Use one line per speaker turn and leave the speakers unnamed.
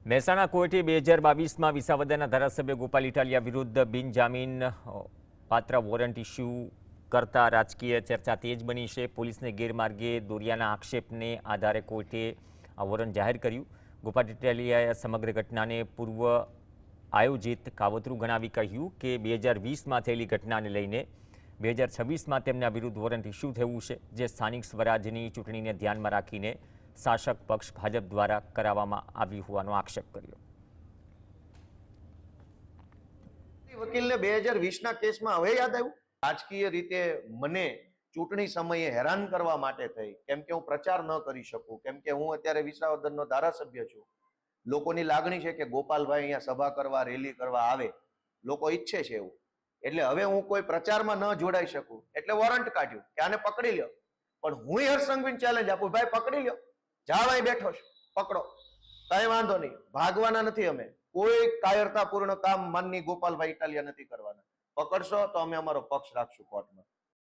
મહેસાણા કોર્ટે 2022માં વિસાવદરના ધારાસભ્ય ગોપાલ ઇટાલિયા વિરુદ્ધ બિનજામીન પાત્ર વોરંટ ઇસ્યુ કરતા રાજકીય ચર્ચા તેજ બની છે। પોલીસને ગેરમાર્ગે દોર્યાના આક્ષેપને આધારે કોર્ટે આ વોરંટ જાહેર કર્યું। ગોપાલ ઇટાલિયાએ સમગ્ર ઘટનાને પૂર્વ આયોજિત કાવતરું ગણાવી કહ્યું કે 2020માં થયેલી ઘટનાને લઈને 2026માં તેમના વિરુદ્ધ વોરંટ ઇસ્યુ થયું છે, જે સ્થાનિક સ્વરાજની ચૂંટણીને ધ્યાનમાં રાખીને શાસક પક્ષ ભાજપ દ્વારા કરાવવામાં આવી હોવાનો આક્ષેપ કર્યો।
વકીલને 2020ના કેસમાં હવે યાદ આવ્યું? રાજકીય રીતે મને ચૂંટણી સમયે હેરાન કરવા માટે થઈ, કેમ કે હું પ્રચાર ન કરી શકું, કેમ કે હું અત્યારે વિસાવદરનો ધારાસભ્ય છું। લોકોની લાગણી છે કે ગોપાલભાઈ અહીંયા સભા કરવા, રેલી કરવા આવે, લોકો ઈચ્છે છે એવું, એટલે હવે હું કોઈ પ્રચારમાં ન જોડાઈ શકું, એટલે વોરંટ કાઢ્યું કે આને પકડી લ્યો। પણ હું હર્ષસંઘવીને ચેલેન્જ આપું, ભાઈ પકડી લ્યો, જાવ અહીં બેઠો છે, પકડો, કઈ વાંધો નહીં, ભાગવાના નથી અમે, કોઈ કાયરતાપૂર્ણ કામ માનની ગોપાલભાઈ ઇટાલિયા નથી કરવાના, પકડશો તો અમે અમારો પક્ષ રાખશું કોર્ટમાં।